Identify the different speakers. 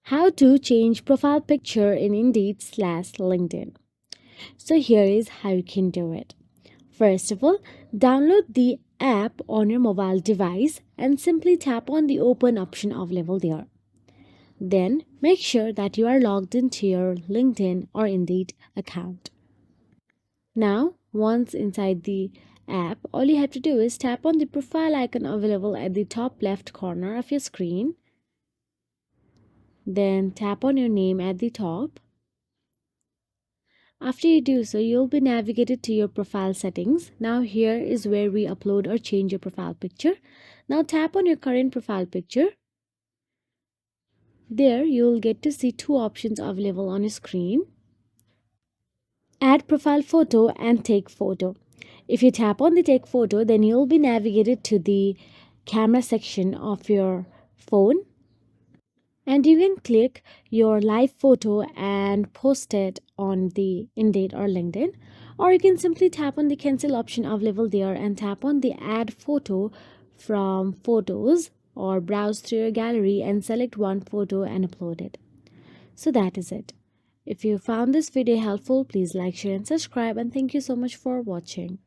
Speaker 1: How to change profile picture in Indeed/LinkedIn. So here is how you can do it. First of all, download the app on your mobile device and simply tap on the open option available there. Then make sure that you are logged into your LinkedIn or Indeed account. Now, once inside the app, all you have to do is tap on the profile icon available at the top left corner of your screen. Then tap on your name at the top. After you do so, you'll be navigated to your profile settings. Now here is where we upload or change your profile picture. Now tap on your current profile picture. There you'll get to see two options available on your screen. Add profile photo and take photo. If you tap on the take photo, then you'll be navigated to the camera section of your phone. And you can click your live photo and post it on the Indeed or LinkedIn, or you can simply tap on the cancel option available there and tap on the add photo from photos, or browse through your gallery and select one photo and upload it. So that is it. If you found this video helpful, please like, share and subscribe, and thank you so much for watching.